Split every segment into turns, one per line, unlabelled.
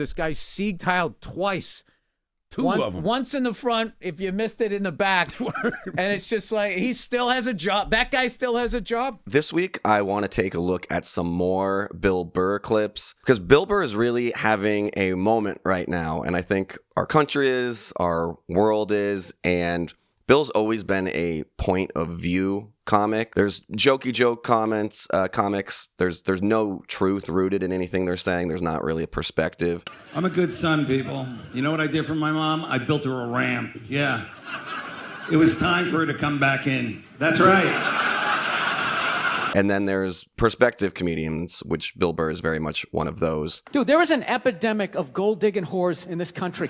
This guy sieg-heiled twice.
Two of them.
Once in the front, if you missed it in the back. And it's just like, he still has a job. That guy still has a job.
This week, I want to take a look at some more Bill Burr clips because Bill Burr is really having a moment right now. And I think our country is, our world is, and Bill's always been a point of view comic. There's jokey joke comics. There's no truth rooted in anything they're saying. There's not really a perspective.
I'm a good son, people. You know what I did for my mom? I built her a ramp. Yeah. It was time for her to come back in. That's right.
And then there's perspective comedians, which Bill Burr is very much one of those.
Dude, there is an epidemic of gold-digging whores in this country.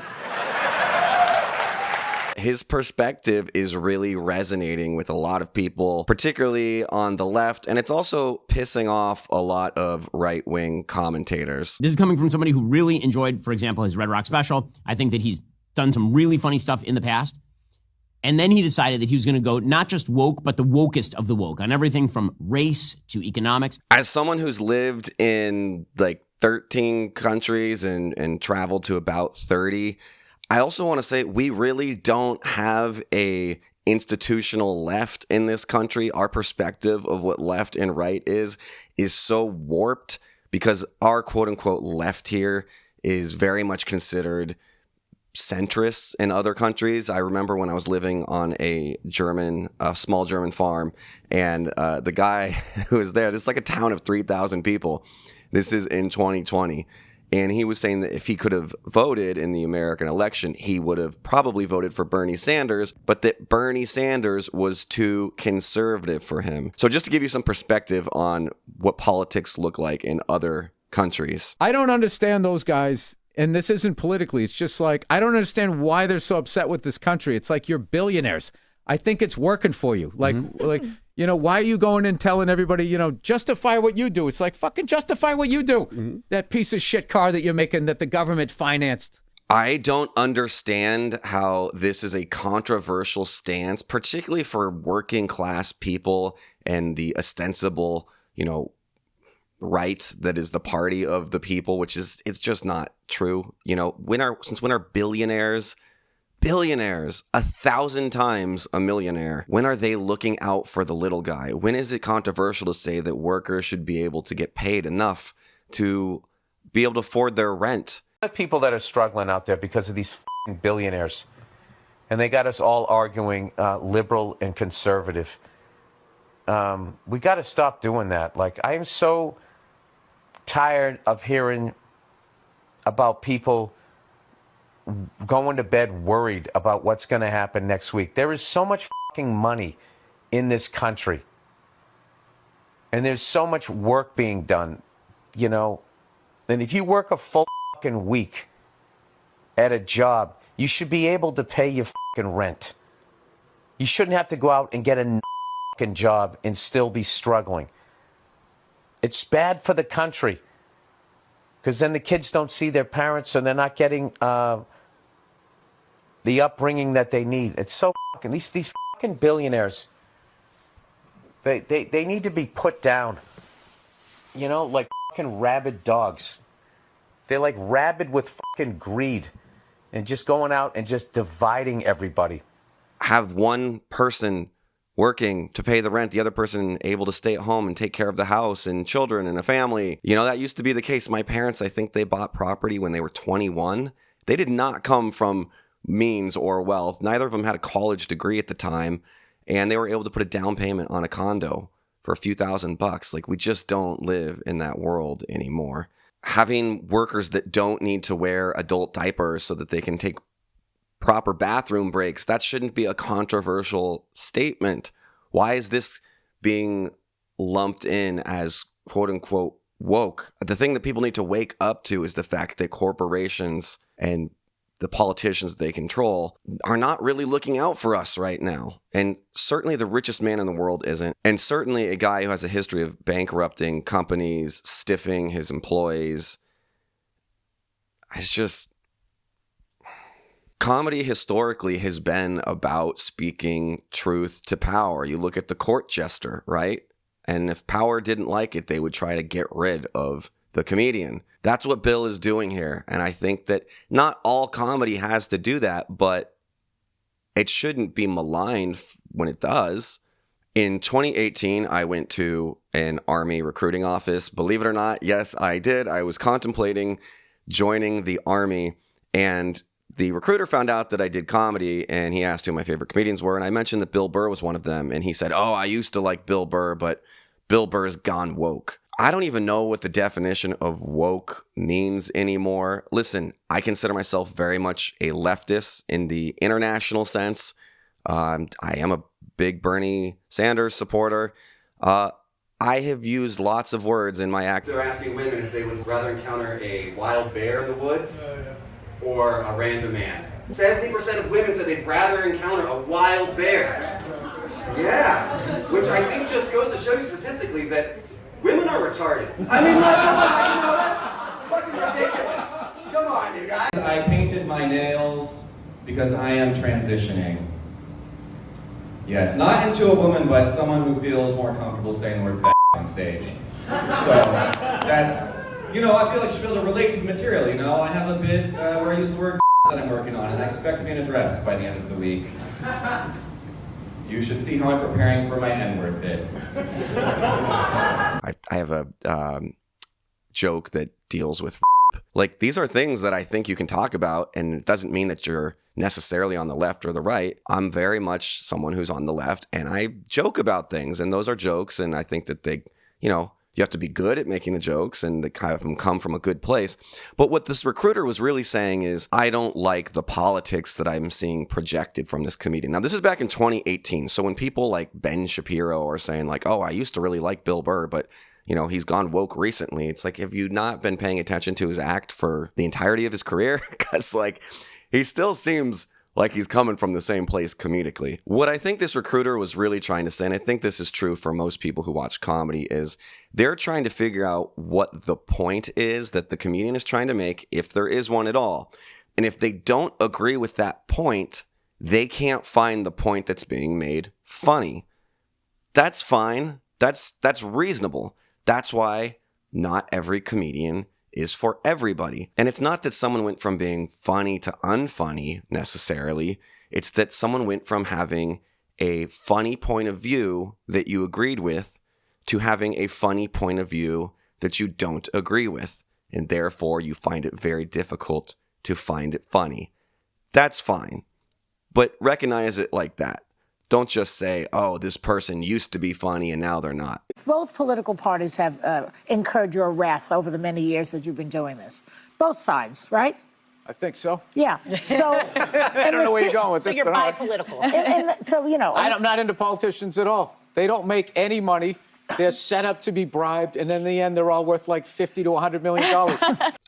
His perspective is really resonating with a lot of people, particularly on the left, and it's also pissing off a lot of right-wing commentators.
This is coming from somebody who really enjoyed, for example, his Red Rock special. I think that he's done some really funny stuff in the past. And then he decided that he was going to go not just woke, but the wokest of the woke on everything from race to economics.
As someone who's lived in like 13 countries and traveled to about 30, I also want to say we really don't have a institutional left in this country. Our perspective of what left and right is so warped because our quote unquote left here is very much considered centrists in other countries. I remember when I was living on a small German farm, and the guy who was there, this is like a town of 3,000 people. This is in 2020. And he was saying that if he could have voted in the American election, he would have probably voted for Bernie Sanders, but that Bernie Sanders was too conservative for him. So just to give you some perspective on what politics look like in other countries.
I don't understand those guys. And this isn't politically. It's just like, I don't understand why they're so upset with this country. It's like, you're billionaires. I think it's working for you. Like, you know, why are you going and telling everybody, you know, justify what you do? It's like, fucking justify what you do. That piece of shit car that you're making that the government financed.
I don't understand how this is a controversial stance, particularly for working class people and the ostensible, you know, right that is the party of the people, which is, it's just not true. You know, since when are billionaires 1,000 times a millionaire? When are they looking out for the little guy? When is it controversial to say that workers should be able to get paid enough to be able to afford their rent?
People that are struggling out there because of these billionaires, and they got us all arguing liberal and conservative. We got to stop doing that. Like, I am so tired of hearing about people going to bed worried about what's going to happen next week. There is so much fucking money in this country. And there's so much work being done, you know. And if you work a full fucking week at a job, you should be able to pay your fucking rent. You shouldn't have to go out and get a fucking job and still be struggling. It's bad for the country. Because then the kids don't see their parents and they're not getting the upbringing that they need. It's so fucking, these fucking billionaires, they need to be put down. You know, like fucking rabid dogs. They're like rabid with fucking greed and just going out and just dividing everybody.
Have one person working to pay the rent, the other person able to stay at home and take care of the house and children and a family. You know, that used to be the case. My parents, I think they bought property when they were 21. They did not come from means or wealth. Neither of them had a college degree at the time, and they were able to put a down payment on a condo for a few $1,000s. Like, we just don't live in that world anymore. Having workers that don't need to wear adult diapers so that they can take proper bathroom breaks, that shouldn't be a controversial statement. Why is this being lumped in as quote unquote woke? The thing that people need to wake up to is the fact that corporations and the politicians they control are not really looking out for us right now. And certainly the richest man in the world isn't. And certainly a guy who has a history of bankrupting companies, stiffing his employees. It's just... Comedy historically has been about speaking truth to power. You look at the court jester, right? And if power didn't like it, they would try to get rid of the comedian. That's what Bill is doing here. And I think that not all comedy has to do that, but it shouldn't be maligned when it does. In 2018, I went to an Army recruiting office. Believe it or not, yes, I did. I was contemplating joining the Army, and the recruiter found out that I did comedy, and he asked who my favorite comedians were, and I mentioned that Bill Burr was one of them, and he said, oh, I used to like Bill Burr, but Bill Burr's gone woke. I don't even know what the definition of woke means anymore. Listen, I consider myself very much a leftist in the international sense. I am a big Bernie Sanders supporter. I have used lots of words in my act. They're asking women if they would rather encounter a wild bear in the woods or a random man. 70% of women said they'd rather encounter a wild bear. Yeah, which I think just goes to show you statistically that women are retarded. I mean, like, come on, that's fucking ridiculous. Come on, you guys.
I painted my nails because I am transitioning. Yes, not into a woman, but someone who feels more comfortable saying the word "f*** on stage. So that's, I feel like you should be able to relate to the material, I have a bit where I use the word that I'm working on, and I expect to be in a dress by the end of the week. You should see how I'm preparing for my N-word bit.
I have a joke that deals with like, these are things that I think you can talk about, and it doesn't mean that you're necessarily on the left or the right. I'm very much someone who's on the left, and I joke about things, and those are jokes, and I think that they, you have to be good at making the jokes, and they kind of come from a good place. But what this recruiter was really saying is, I don't like the politics that I'm seeing projected from this comedian. Now, this is back in 2018, so when people like Ben Shapiro are saying like, oh, I used to really like Bill Burr, but he's gone woke recently. It's like, have you not been paying attention to his act for the entirety of his career? Because he still seems like he's coming from the same place comedically. What I think this recruiter was really trying to say, and I think this is true for most people who watch comedy, is they're trying to figure out what the point is that the comedian is trying to make, if there is one at all. And if they don't agree with that point, they can't find the point that's being made funny. That's fine. That's reasonable. That's why not every comedian is for everybody. And it's not that someone went from being funny to unfunny necessarily. It's that someone went from having a funny point of view that you agreed with to having a funny point of view that you don't agree with. And therefore, you find it very difficult to find it funny. That's fine. But recognize it like that. Don't just say, oh, this person used to be funny and now they're not.
Both political parties have incurred your wrath over the many years that you've been doing this. Both sides, right?
I think so.
Yeah. So
I don't know where you're going with this.
So you're bipolitical.
I'm
not into politicians at all. They don't make any money. They're set up to be bribed, and in the end, they're all worth like $50 to $100 million.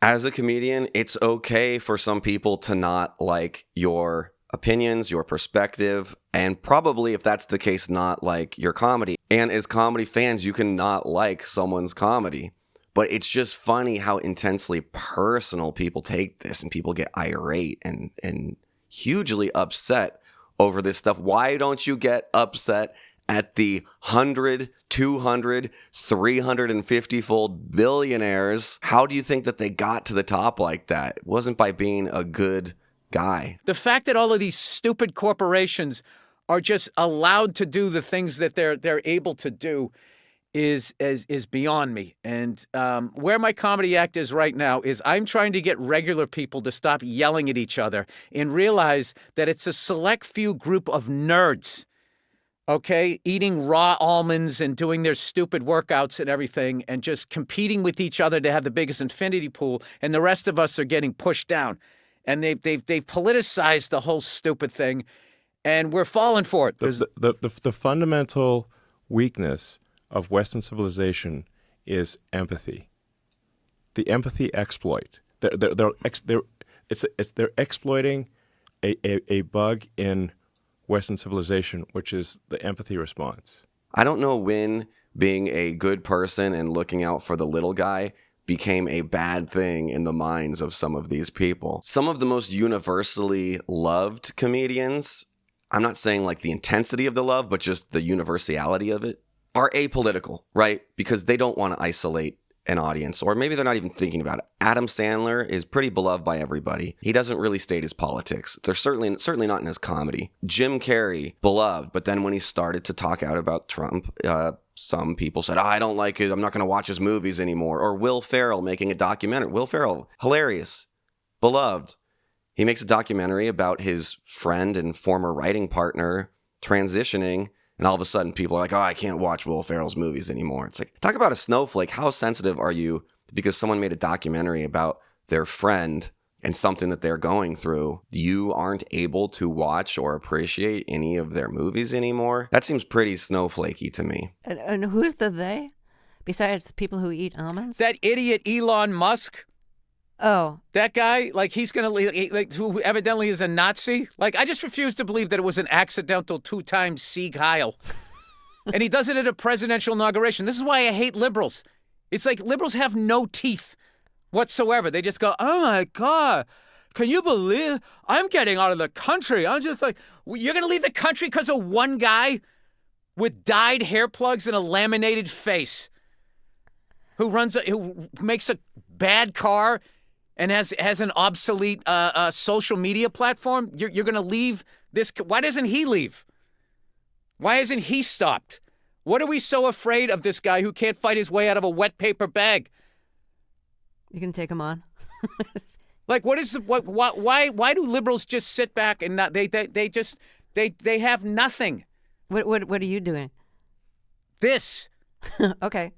As a comedian, it's okay for some people to not like your opinions, your perspective, and probably, if that's the case, not like your comedy. And as comedy fans, you can not like someone's comedy. But it's just funny how intensely personal people take this, and people get irate and hugely upset over this stuff. Why don't you get upset at the 100, 200, 350-fold billionaires? How do you think that they got to the top like that? It wasn't by being a good guy.
The fact that all of these stupid corporations are just allowed to do the things that they're able to do is beyond me. And where my comedy act is right now is I'm trying to get regular people to stop yelling at each other and realize that it's a select few group of nerds, okay, eating raw almonds and doing their stupid workouts and everything and just competing with each other to have the biggest infinity pool, and the rest of us are getting pushed down. And they've politicized the whole stupid thing, and we're falling for it.
The fundamental weakness of Western civilization is empathy. The empathy exploit. They're exploiting a bug in Western civilization, which is the empathy response.
I don't know when being a good person and looking out for the little guy became a bad thing in the minds of some of these people. Some of the most universally loved comedians, I'm not saying like the intensity of the love, but just the universality of it, are apolitical, right? Because they don't want to isolate an audience, or maybe they're not even thinking about it. Adam Sandler is pretty beloved by everybody. He doesn't really state his politics. They're certainly not in his comedy. Jim Carrey, beloved, but then when he started to talk out about Trump, some people said, I don't like it. I'm not going to watch his movies anymore. Or Will Ferrell making a documentary. Will Ferrell, hilarious, beloved. He makes a documentary about his friend and former writing partner transitioning. And all of a sudden, people are like, I can't watch Will Ferrell's movies anymore. It's like, talk about a snowflake. How sensitive are you because someone made a documentary about their friend and something that they're going through? You aren't able to watch or appreciate any of their movies anymore? That seems pretty snowflakey to me.
And who's the they? Besides the people who eat almonds?
That idiot Elon Musk.
Oh.
That guy, like, he's going to, like, who evidently is a Nazi. Like, I just refuse to believe that it was an accidental 2-time Sieg Heil. And he does it at a presidential inauguration. This is why I hate liberals. It's like liberals have no teeth whatsoever. They just go, oh, my God, can you believe I'm getting out of the country? I'm just like, you're going to leave the country because of one guy with dyed hair plugs and a laminated face who makes a bad car and has an obsolete social media platform? You're going to leave this? Why doesn't he leave? Why isn't he stopped? What are we so afraid of this guy who can't fight his way out of a wet paper bag?
You can take him on.
Like, why do liberals just sit back and not? They have nothing.
What are you doing?
This.
Okay.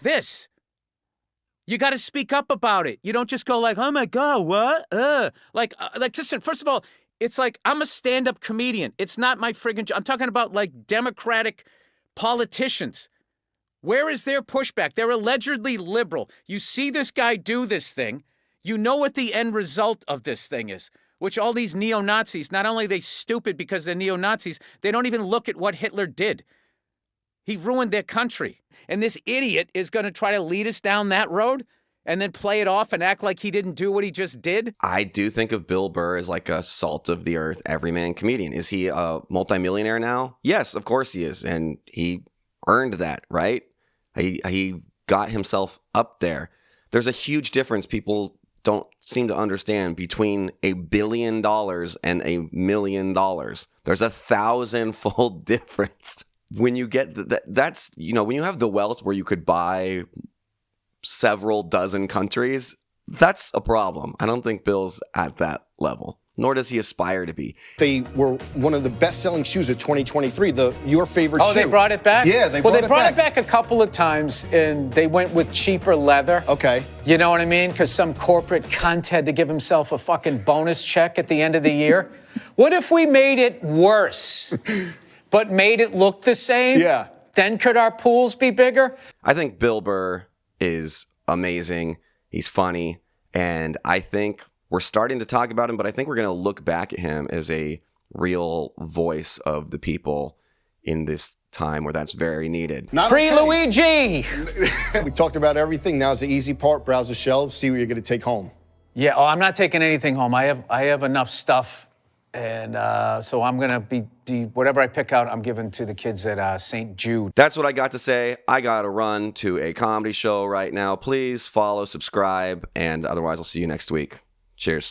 This. You got to speak up about it. You don't just go like, oh my God, what? Like, listen, first of all, it's like, I'm a stand-up comedian. It's not my friggin' job. I'm talking about, like, Democratic politicians. Where is their pushback? They're allegedly liberal. You see this guy do this thing. You know what the end result of this thing is, which all these neo-Nazis, not only are they stupid because they're neo-Nazis, they don't even look at what Hitler did. He ruined their country. And this idiot is going to try to lead us down that road and then play it off and act like he didn't do what he just did?
I do think of Bill Burr as like a salt of the earth, everyman comedian. Is he a multimillionaire now? Yes, of course he is. And he earned that, right? He got himself up there. There's a huge difference people don't seem to understand between $1 billion and $1 million. There's 1,000-fold difference. When you get that's, you know, when you have the wealth where you could buy several dozen countries, that's a problem. I don't think Bill's at that level, nor does he aspire to be.
They were one of the best-selling shoes of 2023, your favorite shoe.
Oh, they brought it back?
Yeah, they brought
it back a couple of times, and they went with cheaper leather.
Okay.
You know what I mean? Because some corporate cunt had to give himself a fucking bonus check at the end of the year. What if we made it worse? But made it look the same?
Yeah.
Then could our pools be bigger?
I think Bill Burr is amazing. He's funny. And I think we're starting to talk about him, but I think we're going to look back at him as a real voice of the people in this time where that's very needed.
Free Luigi!
We talked about everything. Now's the easy part. Browse the shelves, see what you're going to take home.
Yeah, I'm not taking anything home. I have enough stuff. And so I'm going to be whatever I pick out, I'm giving to the kids at St. Jude.
That's what I got to say. I got to run to a comedy show right now. Please follow, subscribe, and otherwise I'll see you next week. Cheers.